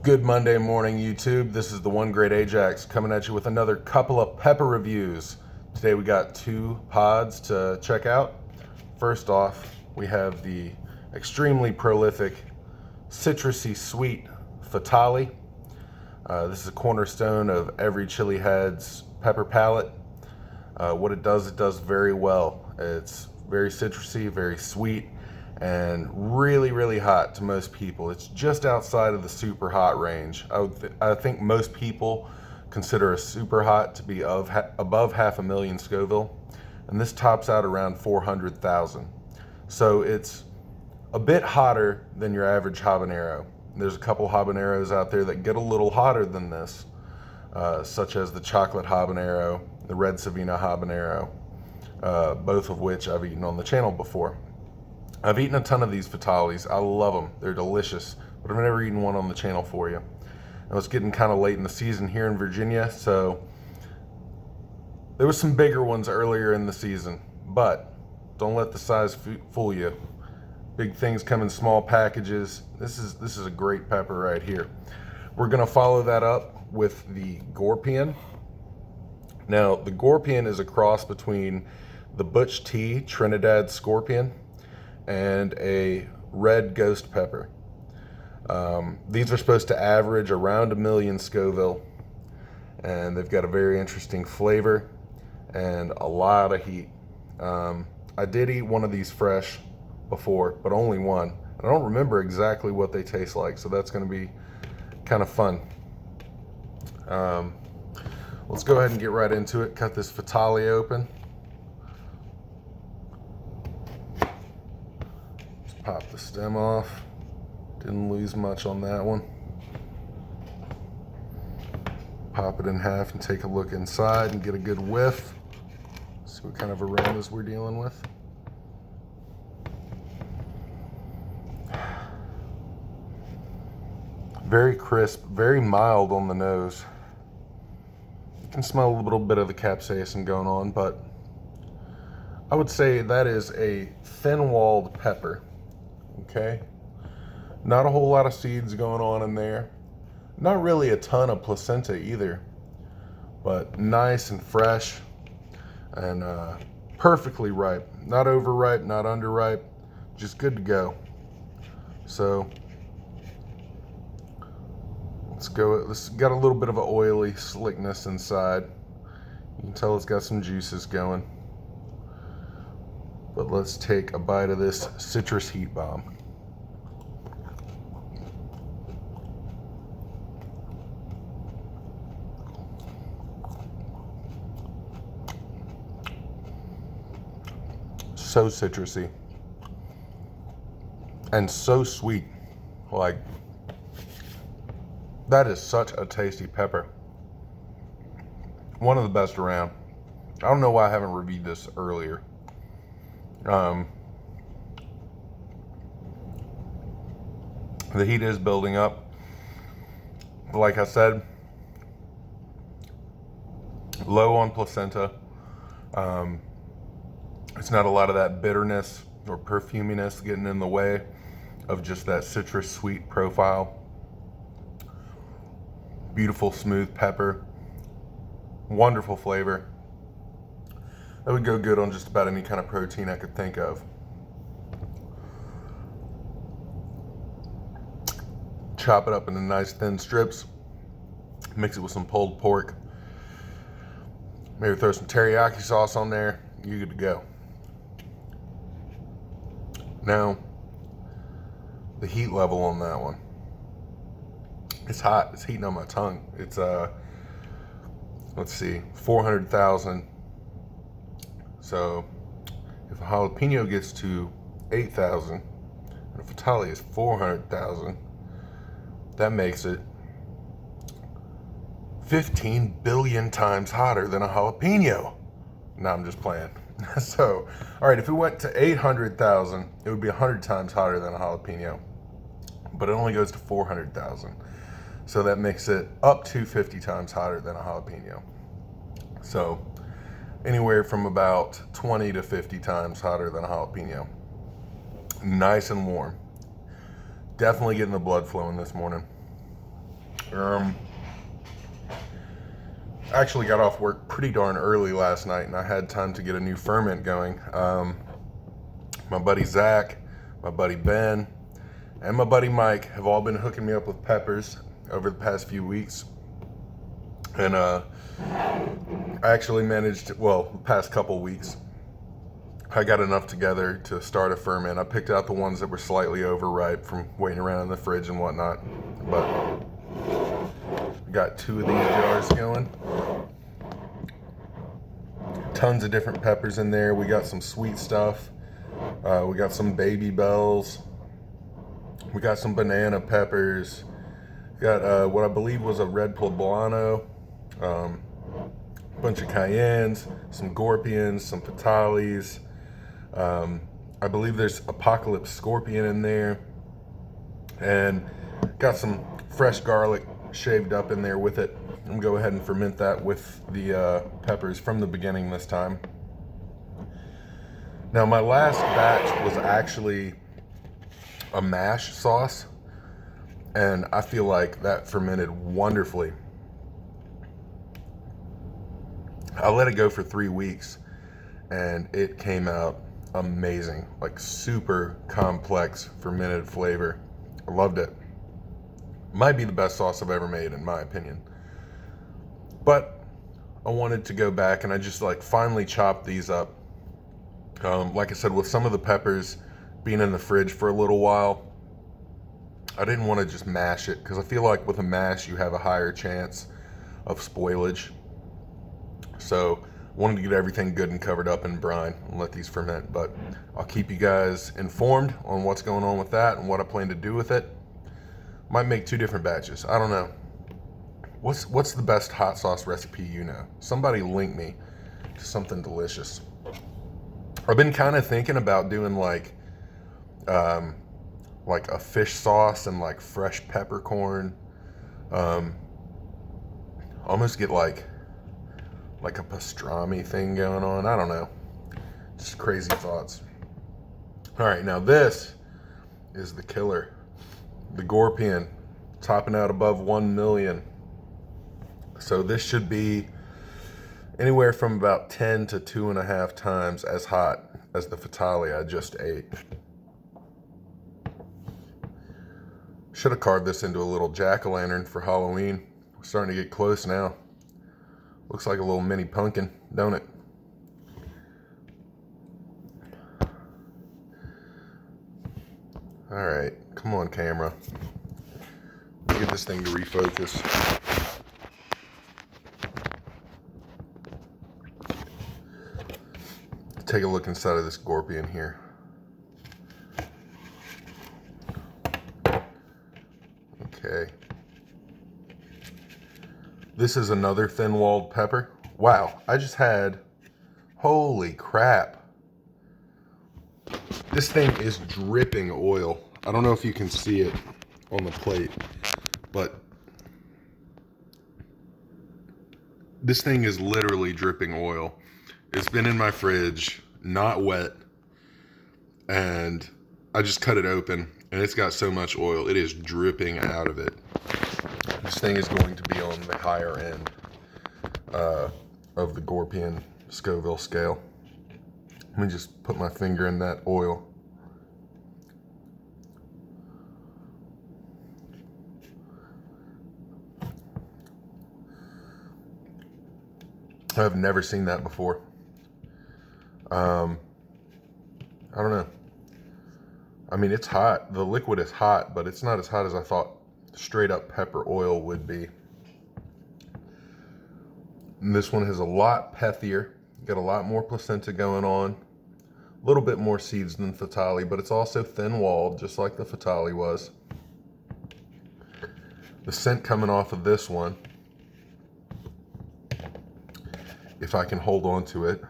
Good Monday morning, YouTube. This is the One Great Ajax coming at you with another couple of pepper reviews. Today we got two pods to check out. First off, we have the extremely prolific, citrusy sweet Fatalii. This is a cornerstone of every chili head's pepper palette. What it does very well. It's very citrusy, very sweet, and really hot to most people. It's just outside of the super hot range. I think most people consider a super hot to be above 500,000 Scoville, and this tops out around 400,000. So it's a bit hotter than your average habanero. There's a couple habaneros out there that get a little hotter than this, such as the chocolate habanero, the red Savina habanero, both of which I've eaten on the channel before. I've eaten a ton of these Fataliis. I love them. They're delicious, but I've never eaten one on the channel for you. And it's getting kind of late in the season here in Virginia, so there was some bigger ones earlier in the season, but don't let the size fool you. Big things come in small packages. This is a great pepper right here. We're gonna follow that up with the Ghor-Pion. Now, the Ghor-Pion is a cross between the Butch T Trinidad Scorpion and a red ghost pepper. These are supposed to average around 1,000,000 Scoville, and they've got a very interesting flavor and a lot of heat. I did eat one of these fresh before, but only one. I don't remember exactly what they taste like, so that's going to be kind of fun. Let's go ahead and get right into it. Cut this Fatalii open. Pop the stem off. Didn't lose much on that one. Pop it in half and take a look inside and get a good whiff. See what kind of aromas we're dealing with. Very crisp, very mild on the nose. You can smell a little bit of the capsaicin going on, but I would say that is a thin-walled pepper. Okay, not a whole lot of seeds going on in there. Not really a ton of placenta either, but nice and fresh and perfectly ripe. Not overripe, not underripe, just good to go. So let's go. This got a little bit of an oily slickness inside. You can tell it's got some juices going. But let's take a bite of this citrus heat bomb. So citrusy and so sweet. Like, that is such a tasty pepper. One of the best around. I don't know why I haven't reviewed this earlier. The heat is building up. Like I said, low on placenta. It's not a lot of that bitterness or perfuminess getting in the way of just that citrus sweet profile. Beautiful smooth pepper. Wonderful flavor. That would go good on just about any kind of protein I could think of. Chop it up into nice thin strips. Mix it with some pulled pork. Maybe throw some teriyaki sauce on there. You're good to go. Now, the heat level on that one. It's hot. It's heating on my tongue. It's, let's see, 400,000. So if a jalapeno gets to 8,000 and a Fatalii is 400,000, that makes it 15 billion times hotter than a jalapeno. No, I'm just playing. So, all right, if we went to 800,000, it would be 100 times hotter than a jalapeno, but it only goes to 400,000. So that makes it up to 50 times hotter than a jalapeno. So anywhere from about 20 to 50 times hotter than a jalapeno. Nice and warm. Definitely getting the blood flowing this morning. I actually got off work pretty darn early last night, and I had time to get a new ferment going. My buddy Zach, my buddy Ben, and my buddy Mike have all been hooking me up with peppers over the past few weeks. And I actually managed, well, the past couple weeks, I got enough together to start a ferment. I picked out the ones that were slightly overripe from waiting around in the fridge and whatnot. But we got 2 of these jars going. Tons of different peppers in there. We got some sweet stuff. We got some baby bells. We got some banana peppers. Got what I believe was a red poblano. A bunch of cayennes, some Ghor-Pions, some Fataliis. I believe there's Apocalypse Scorpion in there. And got some fresh garlic shaved up in there with it. I'm gonna go ahead and ferment that with the peppers from the beginning this time. Now my last batch was actually a mash sauce, and I feel like that fermented wonderfully. I let it go for 3 weeks and it came out amazing, like super complex fermented flavor. I loved it. Might be the best sauce I've ever made in my opinion. But I wanted to go back and I just like finally chopped these up. Like I said, with some of the peppers being in the fridge for a little while, I didn't want to just mash it because I feel like with a mash you have a higher chance of spoilage. So I wanted to get everything good and covered up in brine and let these ferment. But I'll keep you guys informed on what's going on with that and what I plan to do with it. Might make 2 different batches. I don't know. What's the best hot sauce recipe you know? Somebody link me to something delicious. I've been kind of thinking about doing like a fish sauce and like fresh peppercorn. Almost get like a pastrami thing going on. I don't know. Just crazy thoughts. All right, now this is the killer. The Ghor-Pion, topping out above 1 million. So this should be anywhere from about 10 to 2.5 times as hot as the Fatalii I just ate. Should have carved this into a little jack-o'-lantern for Halloween. We're starting to get close now. Looks like a little mini pumpkin, don't it? All right, come on camera. Get this thing to refocus. Take a look inside of this Ghor-Pion here. Okay. This is another thin-walled pepper. Wow, I just had, holy crap. This thing is dripping oil. I don't know if you can see it on the plate, but this thing is literally dripping oil. It's been in my fridge, not wet, and I just cut it open, and it's got so much oil. It is dripping out of it. This thing is going to be on the higher end of the Ghor-Pion Scoville scale. Let me just put my finger in that oil. I've never seen that before. I don't know. I mean, it's hot. The liquid is hot, but it's not as hot as I thought straight up pepper oil would be. And this one has a lot pethier. Got a lot more placenta going on. A little bit more seeds than Fatalii, but it's also thin-walled, just like the Fatalii was. The scent coming off of this one, if I can hold on to it,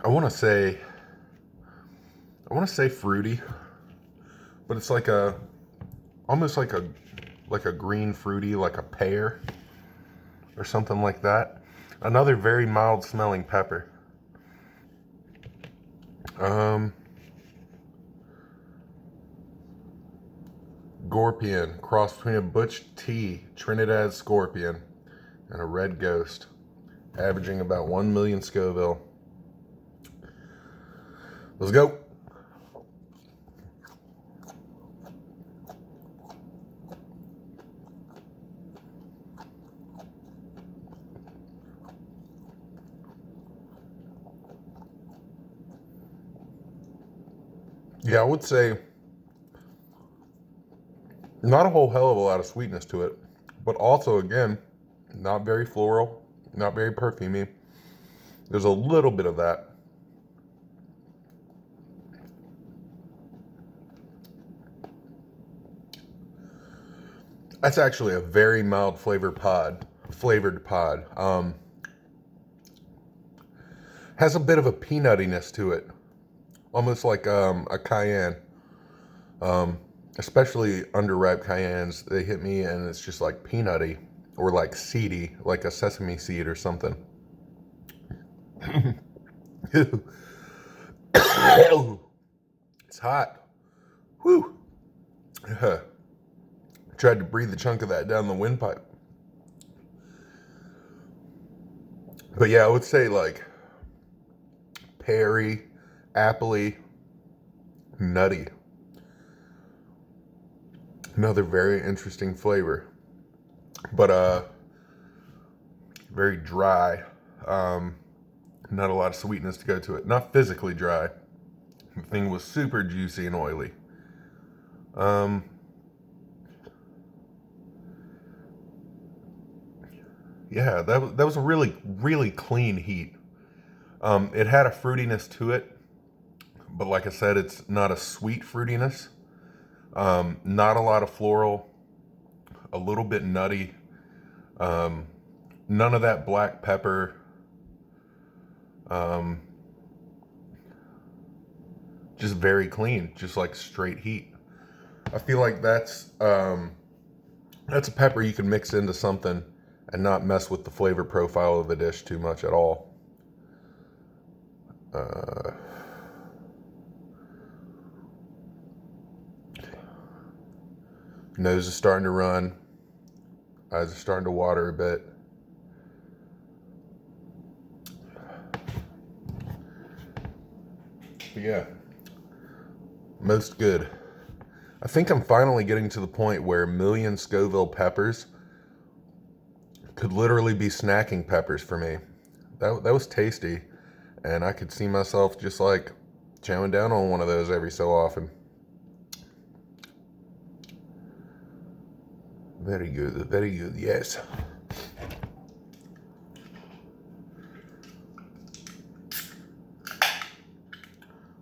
I want to say fruity, but it's like almost like a green fruity, like a pear or something like that. Another very mild smelling pepper. Ghor-Pion, cross between a Butch T Trinidad Scorpion and a Red Ghost, averaging about 1 million Scoville. Let's go. Yeah, I would say not a whole hell of a lot of sweetness to it, but also, again, not very floral, not very perfumey. There's a little bit of that. That's actually a very mild flavored pod. Has a bit of a peanuttiness to it, almost like a cayenne. Especially underripe cayennes, they hit me and it's just like peanutty or like seedy, like a sesame seed or something. It's hot. Whew. Tried to breathe a chunk of that down the windpipe. But yeah, I would say like peary, appley, nutty. Another very interesting flavor, but very dry. Not a lot of sweetness to go to it. Not physically dry. The thing was super juicy and oily. Yeah, that was a really clean heat. It had a fruitiness to it, but like I said, it's not a sweet fruitiness. Not a lot of floral, a little bit nutty. None of that black pepper. Just very clean, just like straight heat. I feel like that's a pepper you can mix into something and not mess with the flavor profile of the dish too much at all. Nose is starting to run. Eyes are starting to water a bit. But yeah, most good. I think I'm finally getting to the point where 1 million Scoville peppers could literally be snacking peppers for me. That was tasty, and I could see myself just like chowing down on one of those every so often. Very good, yes.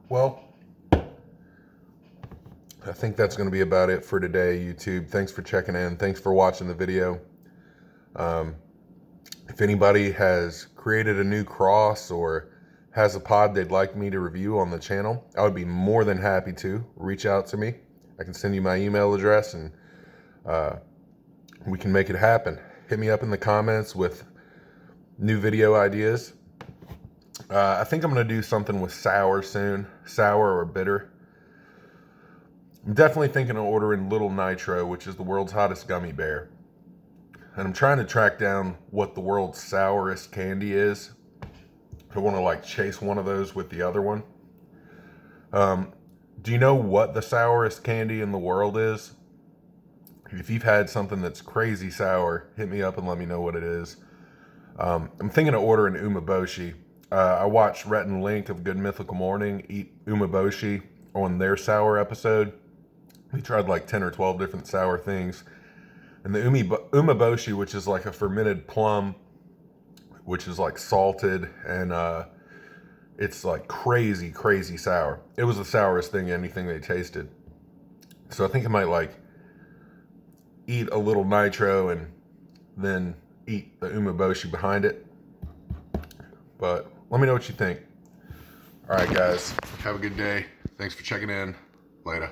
Well, I think that's going to be about it for today, YouTube. Thanks for checking in. Thanks for watching the video. If anybody has created a new cross or has a pod they'd like me to review on the channel, I would be more than happy to. Reach out to me. I can send you my email address and we can make it happen. Hit me up in the comments with new video ideas. I think I'm going to do something with sour soon. Sour or bitter. I'm definitely thinking of ordering Little Nitro, which is the world's hottest gummy bear. And I'm trying to track down what the world's sourest candy is. I want to like chase one of those with the other one. Do you know what the sourest candy in the world is? If you've had something that's crazy sour, hit me up and let me know what it is. I'm thinking of ordering umeboshi. I watched Rhett and Link of Good Mythical Morning eat umeboshi on their sour episode. We tried like 10 or 12 different sour things. And the umeboshi, which is like a fermented plum, which is like salted, and it's like crazy sour. It was the sourest thing anything they tasted. So I think I might like eat a Little Nitro and then eat the umeboshi behind it. But let me know what you think. All right, guys, have a good day. Thanks for checking in. Later.